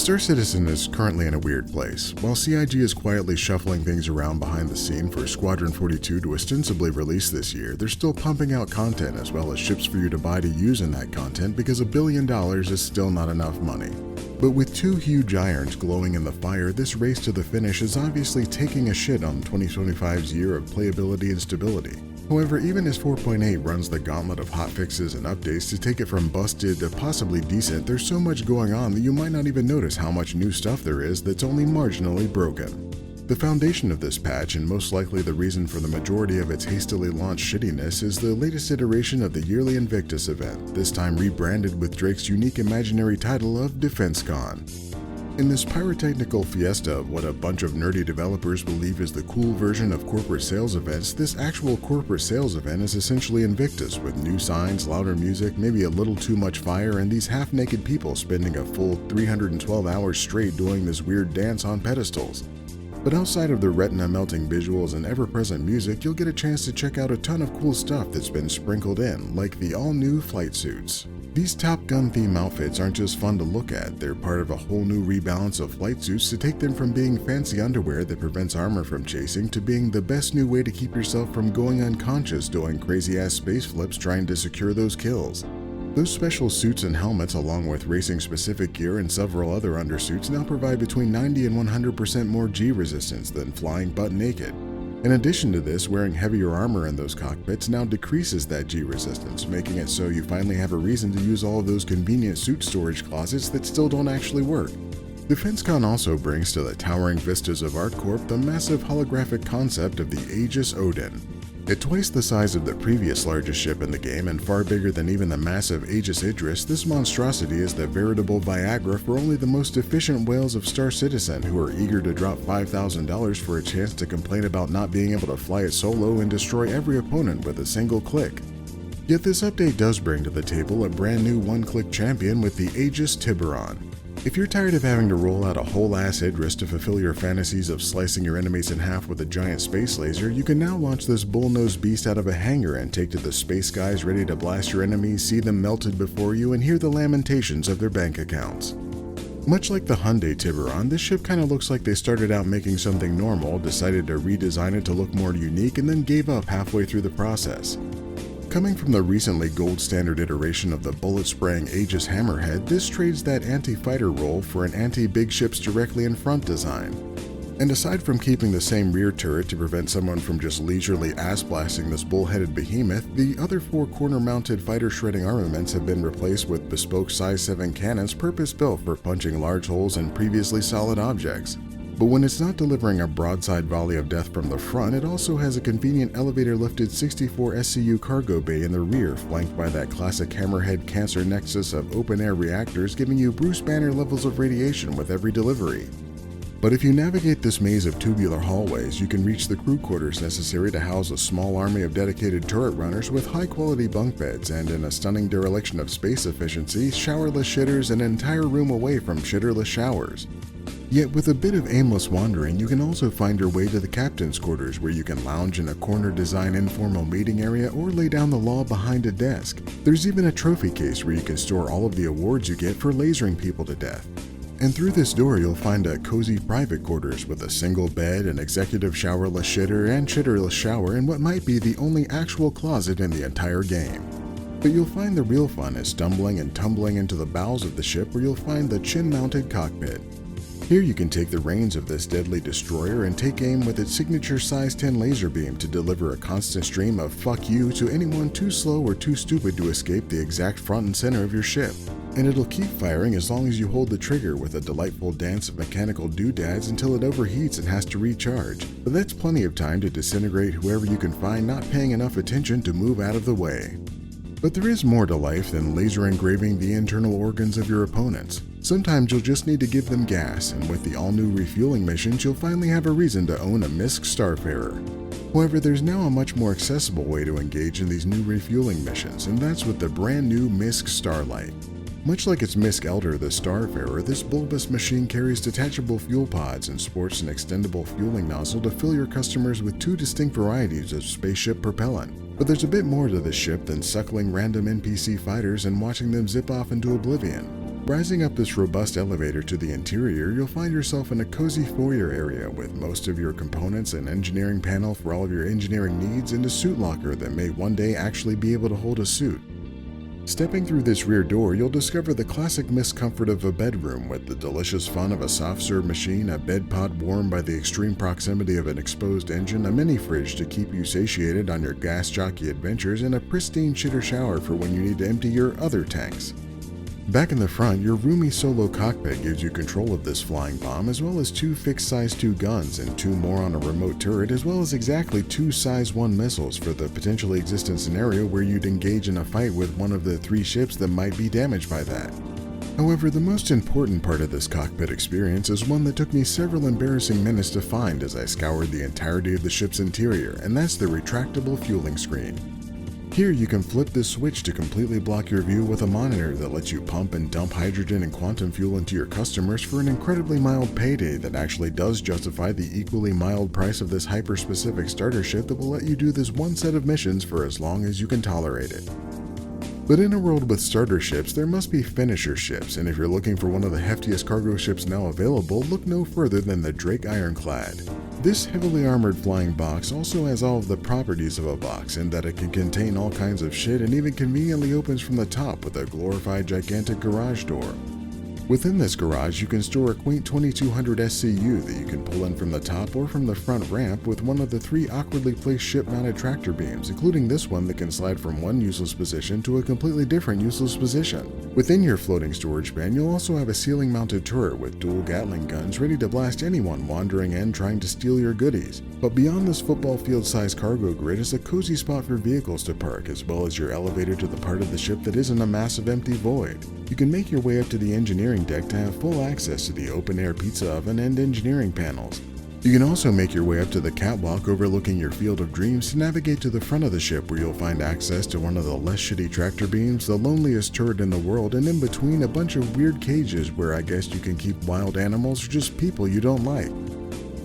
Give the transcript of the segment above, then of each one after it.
Star Citizen is currently in a weird place. While CIG is quietly shuffling things around behind the scene for Squadron 42 to ostensibly release this year, they're still pumping out content as well as ships for you to buy to use in that content because $1 billion is still not enough money. But with two huge irons glowing in the fire, this race to the finish is obviously taking a shit on 2025's year of playability and stability. However, even as 4.8 runs the gauntlet of hotfixes and updates to take it from busted to possibly decent, there's so much going on that you might not even notice how much new stuff there is that's only marginally broken. The foundation of this patch, and most likely the reason for the majority of its hastily launched shittiness, is the latest iteration of the yearly Invictus event, this time rebranded with Drake's unique imaginary title of DefenseCon. In this pyrotechnical fiesta of what a bunch of nerdy developers believe is the cool version of corporate sales events, this actual corporate sales event is essentially Invictus, with new signs, louder music, maybe a little too much fire, and these half-naked people spending a full 312 hours straight doing this weird dance on pedestals. But outside of the retina-melting visuals and ever-present music, you'll get a chance to check out a ton of cool stuff that's been sprinkled in, like the all-new flight suits. These Top Gun theme outfits aren't just fun to look at, they're part of a whole new rebalance of flight suits to take them from being fancy underwear that prevents armor from chasing to being the best new way to keep yourself from going unconscious doing crazy-ass space flips trying to secure those kills. Those special suits and helmets, along with racing-specific gear and several other undersuits, now provide between 90 and 100% more G resistance than flying butt naked. In addition to this, wearing heavier armor in those cockpits now decreases that G resistance, making it so you finally have a reason to use all of those convenient suit storage closets that still don't actually work. DefenseCon also brings to the towering vistas of ArcCorp the massive holographic concept of the Aegis Odin. At twice the size of the previous largest ship in the game and far bigger than even the massive Aegis Idris, this monstrosity is the veritable Viagra for only the most efficient whales of Star Citizen who are eager to drop $5,000 for a chance to complain about not being able to fly it solo and destroy every opponent with a single click. Yet this update does bring to the table a brand new one-click champion with the Aegis Tiburon. If you're tired of having to roll out a whole-ass Idris to fulfill your fantasies of slicing your enemies in half with a giant space laser, you can now launch this bull-nosed beast out of a hangar and take to the space skies ready to blast your enemies, see them melted before you, and hear the lamentations of their bank accounts. Much like the Hyundai Tiburon, this ship kinda looks like they started out making something normal, decided to redesign it to look more unique, and then gave up halfway through the process. Coming from the recently gold standard iteration of the bullet-spraying Aegis Hammerhead, this trades that anti-fighter role for an anti-big ships directly in front design. And aside from keeping the same rear turret to prevent someone from just leisurely ass-blasting this bull-headed behemoth, the other four corner-mounted fighter-shredding armaments have been replaced with bespoke size 7 cannons purpose-built for punching large holes in previously solid objects. But when it's not delivering a broadside volley of death from the front, it also has a convenient elevator-lifted 64 SCU cargo bay in the rear, flanked by that classic Hammerhead cancer nexus of open-air reactors giving you Bruce Banner levels of radiation with every delivery. But if you navigate this maze of tubular hallways, you can reach the crew quarters necessary to house a small army of dedicated turret runners with high-quality bunk beds and, in a stunning dereliction of space efficiency, showerless shitters an entire room away from shitterless showers. Yet with a bit of aimless wandering, you can also find your way to the captain's quarters where you can lounge in a corner-design informal meeting area or lay down the law behind a desk. There's even a trophy case where you can store all of the awards you get for lasering people to death. And through this door you'll find a cozy private quarters with a single bed, an executive showerless shitter, and shitterless shower in what might be the only actual closet in the entire game. But you'll find the real fun is stumbling and tumbling into the bowels of the ship where you'll find the chin-mounted cockpit. Here you can take the reins of this deadly destroyer and take aim with its signature size 10 laser beam to deliver a constant stream of fuck you to anyone too slow or too stupid to escape the exact front and center of your ship. And it'll keep firing as long as you hold the trigger with a delightful dance of mechanical doodads until it overheats and has to recharge. But that's plenty of time to disintegrate whoever you can find not paying enough attention to move out of the way. But there is more to life than laser engraving the internal organs of your opponents. Sometimes you'll just need to give them gas, and with the all-new refueling missions, you'll finally have a reason to own a MISC Starfarer. However, there's now a much more accessible way to engage in these new refueling missions, and that's with the brand new MISC Starlight. Much like its MISC Elder, the Starfarer, this bulbous machine carries detachable fuel pods and sports an extendable fueling nozzle to fill your customers with two distinct varieties of spaceship propellant. But there's a bit more to this ship than suckling random NPC fighters and watching them zip off into oblivion. Rising up this robust elevator to the interior, you'll find yourself in a cozy foyer area with most of your components, an engineering panel for all of your engineering needs, and a suit locker that may one day actually be able to hold a suit. Stepping through this rear door, you'll discover the classic miscomfort of a bedroom with the delicious fun of a soft-serve machine, a bed pod warmed by the extreme proximity of an exposed engine, a mini fridge to keep you satiated on your gas jockey adventures, and a pristine shitter shower for when you need to empty your other tanks. Back in the front, your roomy solo cockpit gives you control of this flying bomb, as well as 2 fixed size 2 guns and 2 more on a remote turret, as well as exactly 2 size 1 missiles for the potentially existent scenario where you'd engage in a fight with one of the 3 ships that might be damaged by that. However, the most important part of this cockpit experience is one that took me several embarrassing minutes to find as I scoured the entirety of the ship's interior, and that's the retractable fueling screen. Here you can flip this switch to completely block your view with a monitor that lets you pump and dump hydrogen and quantum fuel into your customers for an incredibly mild payday that actually does justify the equally mild price of this hyper-specific starter ship that will let you do this one set of missions for as long as you can tolerate it. But in a world with starter ships, there must be finisher ships, and if you're looking for one of the heftiest cargo ships now available, look no further than the Drake Ironclad. This heavily armored flying box also has all of the properties of a box in that it can contain all kinds of shit and even conveniently opens from the top with a glorified gigantic garage door. Within this garage, you can store a quaint 2200 SCU that you can pull in from the top or from the front ramp with one of the 3 awkwardly placed ship-mounted tractor beams, including this one that can slide from one useless position to a completely different useless position. Within your floating storage bin, you'll also have a ceiling-mounted turret with dual Gatling guns ready to blast anyone wandering in trying to steal your goodies. But beyond this football field-sized cargo grid is a cozy spot for vehicles to park, as well as your elevator to the part of the ship that isn't a massive empty void. You can make your way up to the engineering deck to have full access to the open-air pizza oven and engineering panels. You can also make your way up to the catwalk overlooking your field of dreams to navigate to the front of the ship where you'll find access to one of the less shitty tractor beams, the loneliest turret in the world, and in between a bunch of weird cages where I guess you can keep wild animals or just people you don't like.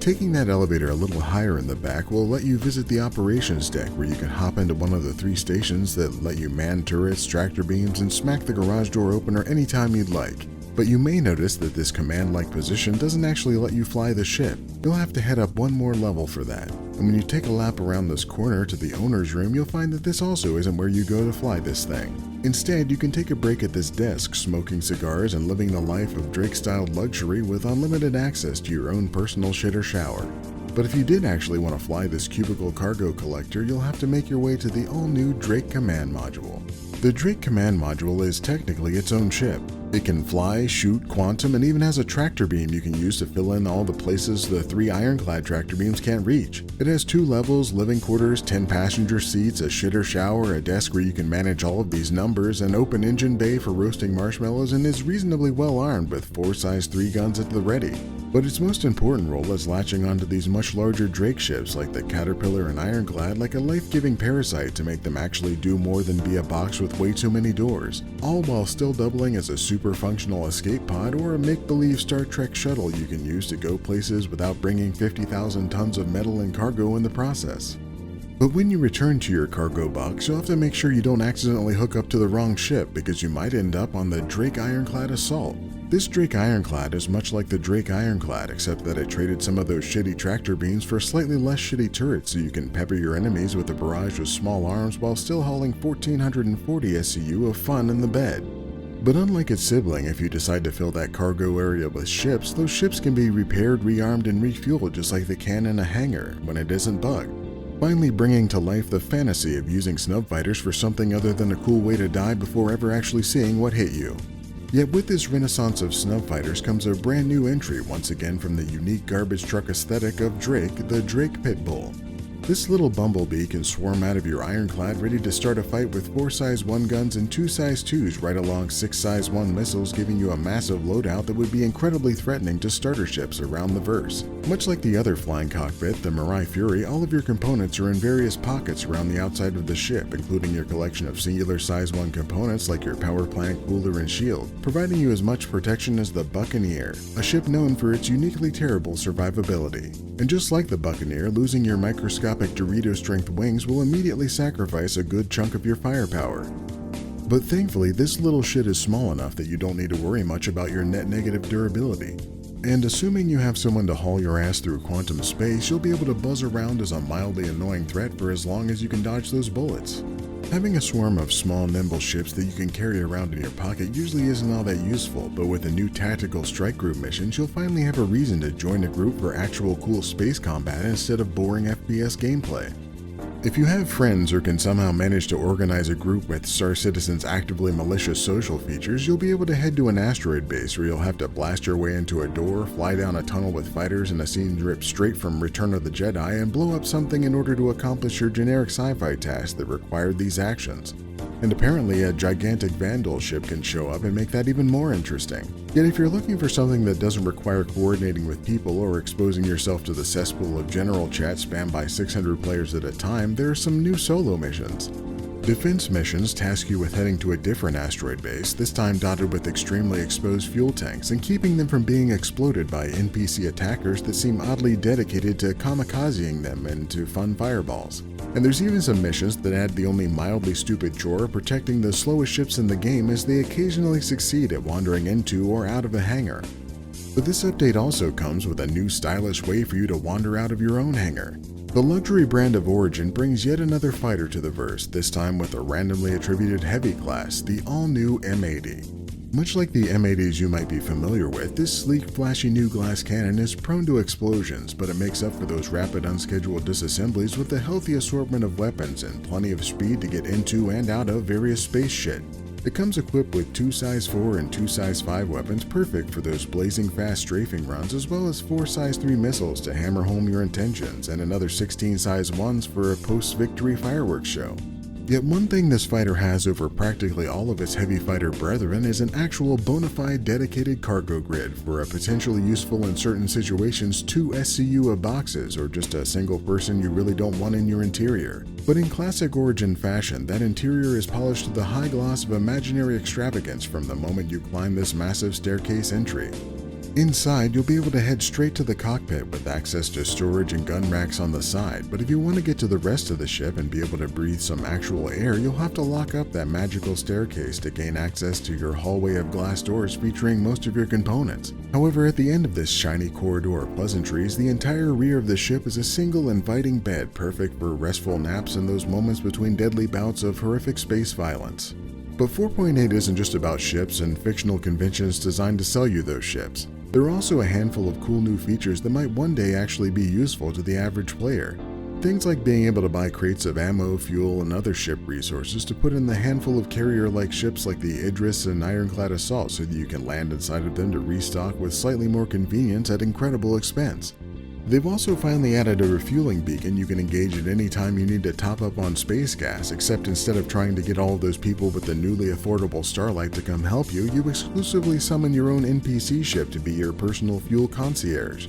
Taking that elevator a little higher in the back will let you visit the operations deck where you can hop into one of the 3 stations that let you man turrets, tractor beams, and smack the garage door opener anytime you'd like. But you may notice that this command-like position doesn't actually let you fly the ship. You'll have to head up one more level for that. And when you take a lap around this corner to the owner's room, you'll find that this also isn't where you go to fly this thing. Instead, you can take a break at this desk, smoking cigars and living the life of Drake-style luxury with unlimited access to your own personal shitter shower. But if you did actually want to fly this cubicle cargo collector, you'll have to make your way to the all-new Drake Command Module. The Drake Command Module is technically its own ship. It can fly, shoot, quantum, and even has a tractor beam you can use to fill in all the places the 3 ironclad tractor beams can't reach. It has 2 levels, living quarters, 10 passenger seats, a shitter shower, a desk where you can manage all of these numbers, an open engine bay for roasting marshmallows, and is reasonably well armed with 4 size 3 guns at the ready. But its most important role is latching onto these much larger Drake ships like the Caterpillar and Ironclad like a life-giving parasite to make them actually do more than be a box with way too many doors, all while still doubling as a super functional escape pod or a make-believe Star Trek shuttle you can use to go places without bringing 50,000 tons of metal and cargo in the process. But when you return to your cargo box, you'll have to make sure you don't accidentally hook up to the wrong ship because you might end up on the Drake Ironclad Assault. This Drake Ironclad is much like the Drake Ironclad, except that it traded some of those shitty tractor beams for slightly less shitty turrets so you can pepper your enemies with a barrage of small arms while still hauling 1440 SCU of fun in the bed. But unlike its sibling, if you decide to fill that cargo area with ships, those ships can be repaired, rearmed, and refueled just like they can in a hangar when it isn't bugged. Finally bringing to life the fantasy of using snub fighters for something other than a cool way to die before ever actually seeing what hit you. Yet with this renaissance of snub fighters comes a brand new entry once again from the unique garbage truck aesthetic of Drake, the Drake Pitbull. This little bumblebee can swarm out of your ironclad ready to start a fight with 4 size 1 guns and 2 size 2s right along 6 size 1 missiles, giving you a massive loadout that would be incredibly threatening to starter ships around the verse. Much like the other flying cockpit, the Mirai Fury, all of your components are in various pockets around the outside of the ship, including your collection of singular size 1 components like your power plant, cooler, and shield, providing you as much protection as the Buccaneer, a ship known for its uniquely terrible survivability. And just like the Buccaneer, losing your microscopic Dorito-strength wings will immediately sacrifice a good chunk of your firepower. But thankfully, this little shit is small enough that you don't need to worry much about your net negative durability. And assuming you have someone to haul your ass through quantum space, you'll be able to buzz around as a mildly annoying threat for as long as you can dodge those bullets. Having a swarm of small, nimble ships that you can carry around in your pocket usually isn't all that useful, but with the new tactical strike group missions, you'll finally have a reason to join a group for actual cool space combat instead of boring FPS gameplay. If you have friends or can somehow manage to organize a group with Star Citizen's actively malicious social features, you'll be able to head to an asteroid base where you'll have to blast your way into a door, fly down a tunnel with fighters in a scene ripped straight from Return of the Jedi, and blow up something in order to accomplish your generic sci-fi tasks that required these actions. And apparently a gigantic Vandal ship can show up and make that even more interesting. Yet if you're looking for something that doesn't require coordinating with people or exposing yourself to the cesspool of general chat spammed by 600 players at a time, there are some new solo missions. Defense missions task you with heading to a different asteroid base, this time dotted with extremely exposed fuel tanks, and keeping them from being exploded by NPC attackers that seem oddly dedicated to kamikazing them into fun fireballs. And there's even some missions that add the only mildly stupid chore of protecting the slowest ships in the game as they occasionally succeed at wandering into or out of a hangar. But this update also comes with a new stylish way for you to wander out of your own hangar. The luxury brand of Origin brings yet another fighter to the verse, this time with a randomly attributed heavy class, the all-new M80. Much like the M80s you might be familiar with, this sleek, flashy new glass cannon is prone to explosions, but it makes up for those rapid, unscheduled disassemblies with a healthy assortment of weapons and plenty of speed to get into and out of various space shit. It comes equipped with 2 size 4 and 2 size 5 weapons perfect for those blazing fast strafing runs, as well as 4 size 3 missiles to hammer home your intentions, and another 16 size 1s for a post-victory fireworks show. Yet one thing this fighter has over practically all of its heavy fighter brethren is an actual bona fide dedicated cargo grid for a potentially useful in certain situations 2 SCU of boxes or just a single person you really don't want in your interior. But in classic Origin fashion, that interior is polished to the high gloss of imaginary extravagance from the moment you climb this massive staircase entry. Inside, you'll be able to head straight to the cockpit with access to storage and gun racks on the side, but if you want to get to the rest of the ship and be able to breathe some actual air, you'll have to lock up that magical staircase to gain access to your hallway of glass doors featuring most of your components. However, at the end of this shiny corridor of pleasantries, the entire rear of the ship is a single inviting bed perfect for restful naps in those moments between deadly bouts of horrific space violence. But 4.8 isn't just about ships and fictional conventions designed to sell you those ships. There are also a handful of cool new features that might one day actually be useful to the average player. Things like being able to buy crates of ammo, fuel, and other ship resources to put in the handful of carrier-like ships like the Idris and Ironclad Assault so that you can land inside of them to restock with slightly more convenience at incredible expense. They've also finally added a refueling beacon you can engage at any time you need to top up on space gas, except instead of trying to get all of those people with the newly affordable Starlight to come help you, you exclusively summon your own NPC ship to be your personal fuel concierge.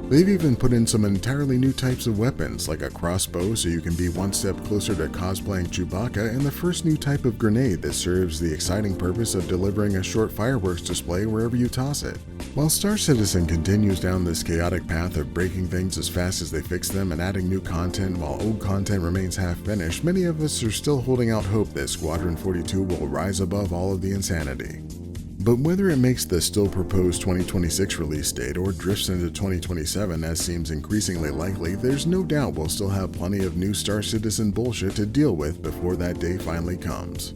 They've even put in some entirely new types of weapons, like a crossbow so you can be one step closer to cosplaying Chewbacca, and the first new type of grenade that serves the exciting purpose of delivering a short fireworks display wherever you toss it. While Star Citizen continues down this chaotic path of breaking things as fast as they fix them and adding new content while old content remains half finished, many of us are still holding out hope that Squadron 42 will rise above all of the insanity. But whether it makes the still proposed 2026 release date or drifts into 2027 as seems increasingly likely, there's no doubt we'll still have plenty of new Star Citizen bullshit to deal with before that day finally comes.